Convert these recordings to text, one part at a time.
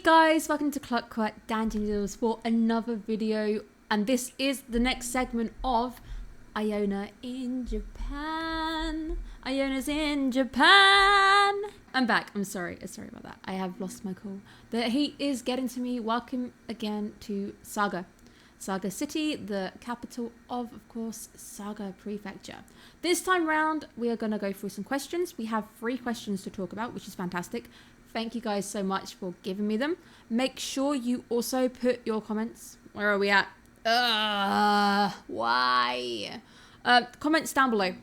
guys, welcome to Clockwork Noodles for another video, and this is the next segment of Iona in Japan. Iona's in Japan. I'm back. I'm sorry about that. I have lost my cool. The heat is getting to me. Welcome again to Saga City, the capital of course, Saga Prefecture. This time round, we are going to go through some questions. We have 3 questions to talk about, which is fantastic. Thank you guys so much for giving me them. Make sure you also put your comments. Where are we at? Why? Comments down below.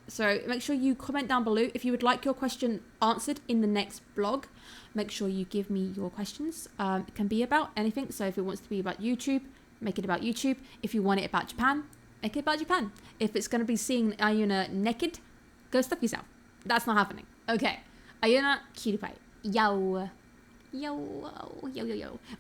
So make sure you comment down below if you would like your question answered in the next vlog. Make sure you give me your questions. It can be about anything. So if it wants to be about YouTube, make it about YouTube. If you want it about Japan, make it about Japan. If it's going to be seeing Iona naked, go stuff yourself. That's not happening. Okay. Iona, kiripai. Yo.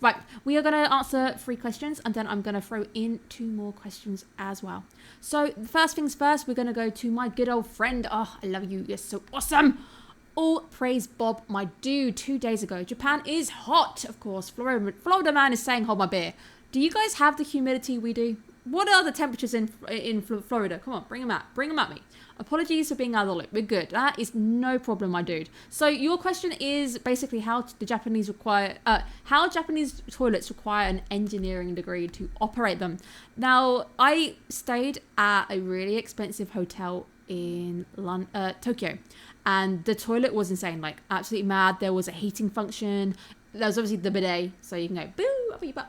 Right, we are going to answer 3 questions, and then I'm going to throw in 2 more questions as well. So, first things first, we're going to go to my good old friend. Oh, I love you. You're so awesome. All praise Bob, my dude, 2 days ago. Japan is hot, of course. Florida man is saying, hold my beer. Do you guys have the humidity we do? What are the temperatures in Florida? Come on, bring them at me. Apologies for being out of the loop. We're good. That is no problem, my dude. So your question is basically how Japanese toilets require an engineering degree to operate them. Now, I stayed at a really expensive hotel in Tokyo, and the toilet was insane, like absolutely mad. There was a heating function. There was obviously the bidet, so you can go boo up your butt.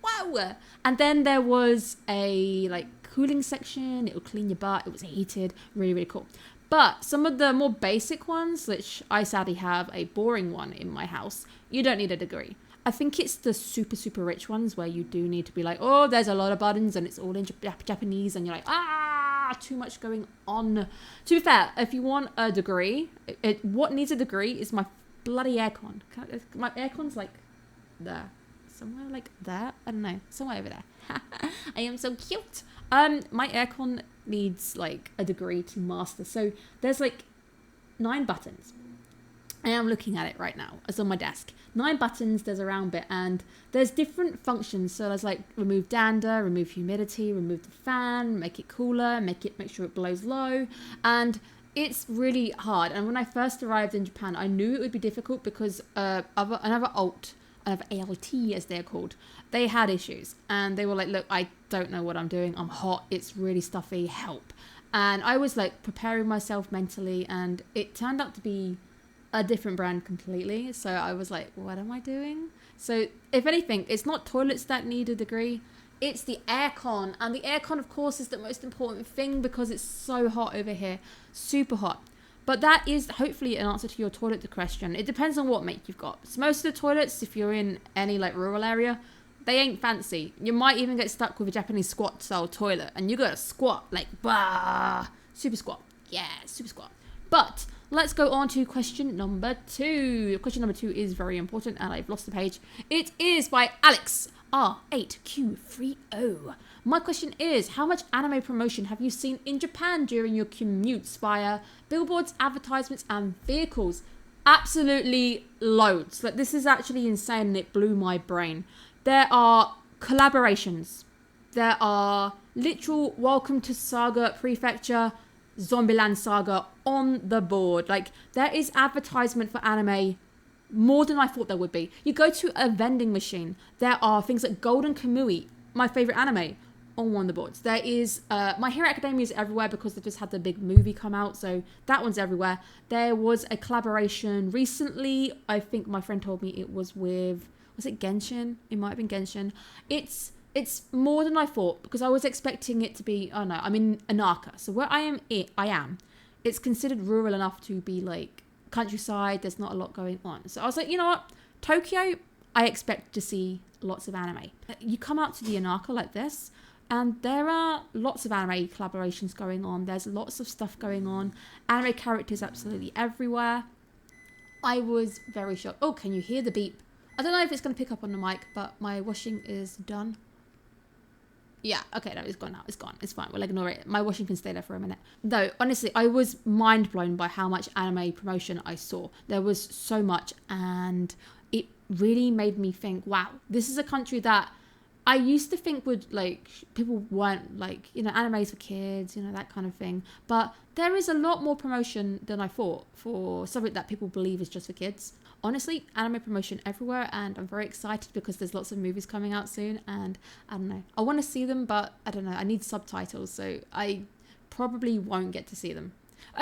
Wow. And then there was a cooling section. It would clean your butt. It was heated. Really cool. But some of the more basic ones, which I sadly have a boring one in my house, you don't need a degree. I think it's the super rich ones where you do need to be like, oh, there's a lot of buttons and it's all in Japanese, and you're like, too much going on. To be fair, if you want a degree, what needs a degree is my bloody aircon. My aircon's like there. Somewhere like there. I don't know. Somewhere over there. I am so cute. My aircon needs a degree to master. So there's 9 buttons. I am looking at it right now. It's on my desk. 9 buttons. There's a round bit, and there's different functions. So there's remove dander, remove humidity, remove the fan, make it cooler, make sure it blows low, and it's really hard. And when I first arrived in Japan, I knew it would be difficult because another ALT as they're called, they had issues, and they were like, look, I don't know what I'm doing. I'm hot. It's really stuffy. Help. And I was preparing myself mentally, and it turned out to be a different brand completely. So I was like, what am I doing? So if anything, it's not toilets that need a degree. It's the aircon. And the aircon, of course, is the most important thing because it's so hot over here. Super hot. But that is hopefully an answer to your toilet question. It depends on what make you've got. So most of the toilets, if you're in any rural area, they ain't fancy. You might even get stuck with a Japanese squat style toilet, and you gotta squat super squat. Yeah, super squat. But let's go on to question number 2. Question number 2 is very important, and I've lost the page. It is by Alex R8Q30. My question is, how much anime promotion have you seen in Japan during your commutes via billboards, advertisements, and vehicles? Absolutely loads. This is actually insane, and it blew my brain. There are collaborations. There are literal welcome to Saga Prefecture, Zombieland Saga on the board. There is advertisement for anime more than I thought there would be. You go to a vending machine, there are things like Golden Kamui, my favorite anime, on one of the boards. There is My Hero Academia is everywhere because they just had the big movie come out, so that one's everywhere. There was a collaboration recently. I think my friend told me it was it Genshin? It might have been Genshin. It's more than I thought, because I was expecting it to be, oh no, I'm in Anaka. So where I am, it's considered rural enough to be countryside. There's not a lot going on. So I was like, you know what? Tokyo, I expect to see lots of anime. You come out to the Anaka like this, and there are lots of anime collaborations going on. There's lots of stuff going on. Anime characters absolutely everywhere. I was very shocked. Oh, can you hear the beep? I don't know if it's going to pick up on the mic, but my washing is done. Yeah, okay, no, it's gone now. It's gone. It's fine. We'll ignore it. My washing can stay there for a minute. Though, honestly, I was mind blown by how much anime promotion I saw. There was so much, and it really made me think, wow, this is a country that I used to think would, like, people weren't, like, you know, animes for kids, you know, that kind of thing. But there is a lot more promotion than I thought for something that people believe is just for kids. Honestly, anime promotion everywhere, and I'm very excited because there's lots of movies coming out soon, and I don't know. I want to see them, but I don't know. I need subtitles, so I probably won't get to see them.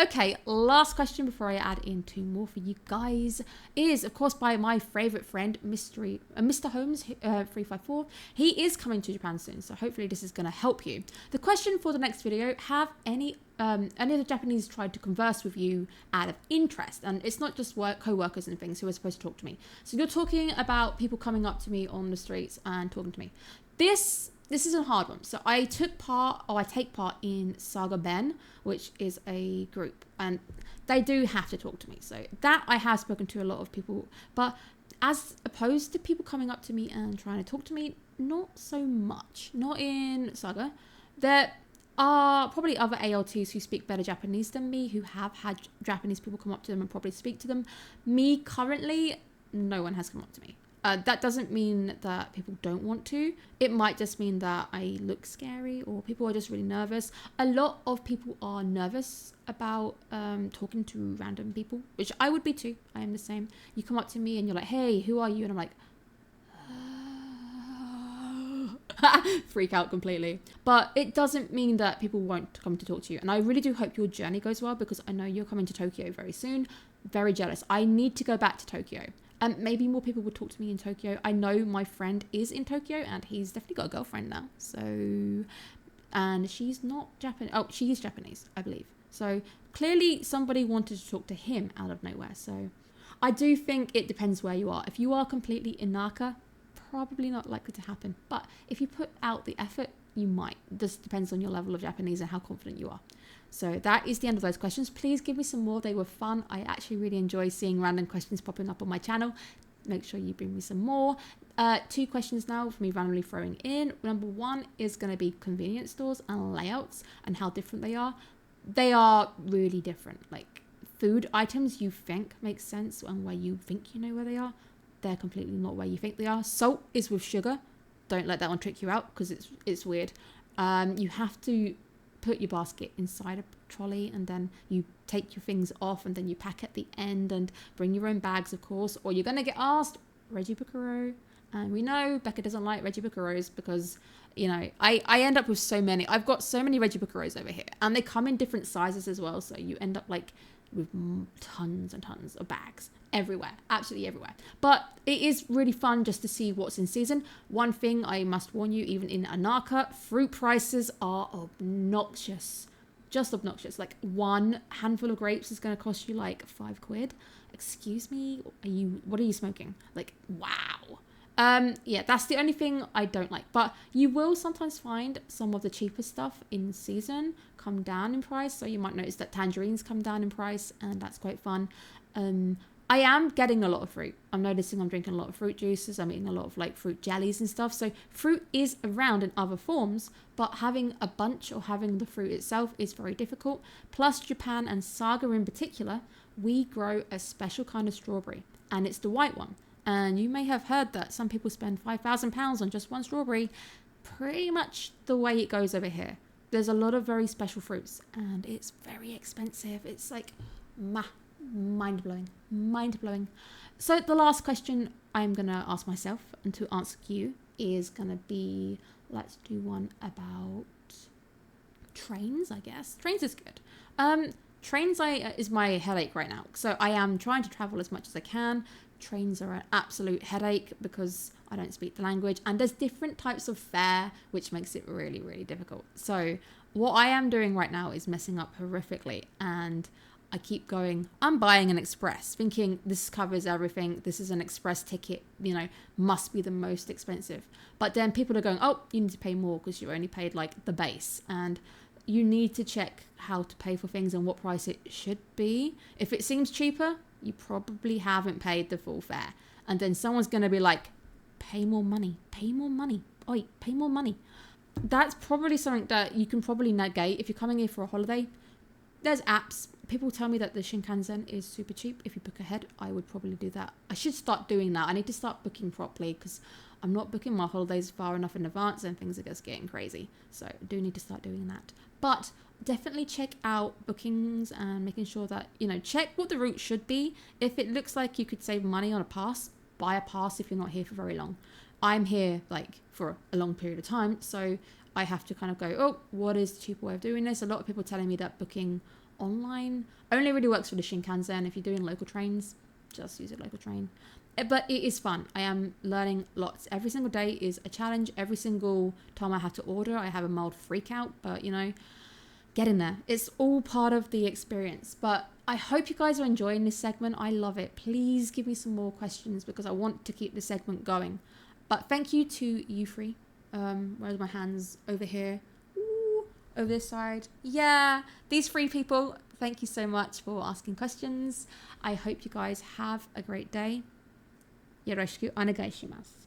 Okay, last question before I add in 2 more for you guys is, of course, by my favourite friend, Mr. Holmes 354. He is coming to Japan soon, so hopefully this is going to help you. The question for the next video: have any of the Japanese tried to converse with you out of interest? And it's not just co-workers and things who are supposed to talk to me. So you're talking about people coming up to me on the streets and talking to me. This is a hard one. So I take part in Saga Ben, which is a group, and they do have to talk to me. So that I have spoken to a lot of people, but as opposed to people coming up to me and trying to talk to me, not so much. Not in Saga. There are probably other ALTs who speak better Japanese than me, who have had Japanese people come up to them and probably speak to them. Me, currently, no one has come up to me. That doesn't mean that people don't want to. It might just mean that I look scary, or people are just really nervous. A lot of people are nervous about talking to random people, which I would be too. I am the same. You come up to me and you're like, hey, who are you? And I'm like, freak out completely. But it doesn't mean that people won't come to talk to you. And I really do hope your journey goes well, because I know you're coming to Tokyo very soon. Very jealous. I need to go back to Tokyo. Maybe more people would talk to me in Tokyo. I know my friend is in Tokyo, and he's definitely got a girlfriend now. So, and she's not Japanese. Oh, she is Japanese, I believe. So clearly somebody wanted to talk to him out of nowhere. So I do think it depends where you are. If you are completely inaka, probably not likely to happen. But if you put out the effort, you might. This depends on your level of Japanese and how confident you are. So that is the end of those questions. Please give me some more. They were fun. I actually really enjoy seeing random questions popping up on my channel. Make sure you bring me some more. 2 questions now for me randomly throwing in. Number 1 is going to be convenience stores and layouts and how different they are. They are really different. Like, food items you think make sense and where you think you know where they are, they're completely not where you think they are. Salt is with sugar. Don't let that one trick you out, because it's weird. You have to put your basket inside a trolley, and then you take your things off, and then you pack at the end, and bring your own bags, of course, or you're going to get asked Reggie Bucaro. And we know Becca doesn't like Reggie Bucaros, because, you know, I end up with so many. I've got so many Reggie Bucaros over here, and they come in different sizes as well, so you end up like with tons and tons of bags everywhere, absolutely everywhere. But it is really fun just to see what's in season. One thing I must warn you, even in Anaka, fruit prices are obnoxious. Just obnoxious. Like, one handful of grapes is going to cost you like £5. Excuse me, what are you smoking? Like, wow. Yeah, that's the only thing I don't like. But you will sometimes find some of the cheaper stuff in season come down in price. So you might notice that tangerines come down in price, and that's quite fun. I am getting a lot of fruit. I'm noticing I'm drinking a lot of fruit juices. I'm eating a lot of like fruit jellies and stuff. So fruit is around in other forms, but having a bunch or having the fruit itself is very difficult. Plus, Japan and Saga in particular, we grow a special kind of strawberry, and it's the white one. And you may have heard that some people spend £5,000 on just one strawberry. Pretty much the way it goes over here. There's a lot of very special fruits, and it's very expensive. It's like, mind-blowing. So the last question I'm going to ask myself and to ask you is going to be, let's do one about trains, I guess. Trains is good. Trains is my headache right now. So I am trying to travel as much as I can. Trains are an absolute headache because I don't speak the language, and there's different types of fare, which makes it really, really difficult. So what I am doing right now is messing up horrifically, and I keep going, I'm buying an express, thinking this covers everything. This is an express ticket, you know, must be the most expensive. But then people are going, oh, you need to pay more because you only paid like the base. And you need to check how to pay for things and what price it should be. If it seems cheaper, you probably haven't paid the full fare. And then someone's going to be like, pay more money. Oi, pay more money. That's probably something that you can probably negate if you're coming here for a holiday. There's apps. people tell me that the Shinkansen is super cheap. If you book ahead, I would probably do that. I should start doing that. I need to start booking properly because I'm not booking my holidays far enough in advance and things are just getting crazy. So I do need to start doing that. But definitely check out bookings and making sure that, check what the route should be. If it looks like you could save money on a pass, buy a pass if you're not here for very long. I'm here for a long period of time, so I have to kind of go, oh, what is the cheaper way of doing this? A lot of people telling me that booking online only really works for the Shinkansen. If you're doing local trains, just use a local train. But it is fun. I am learning lots. Every single day is a challenge. Every single time I have to order, I have a mild freak out, but get in there. It's all part of the experience. But I hope you guys are enjoying this segment. I love it. Please give me some more questions because I want to keep the segment going. But thank you to Ufree. Where's my hands? Over here. Ooh, over this side. Yeah, these 3 people. Thank you so much for asking questions. I hope you guys have a great day. Yoroshiku onegai shimasu.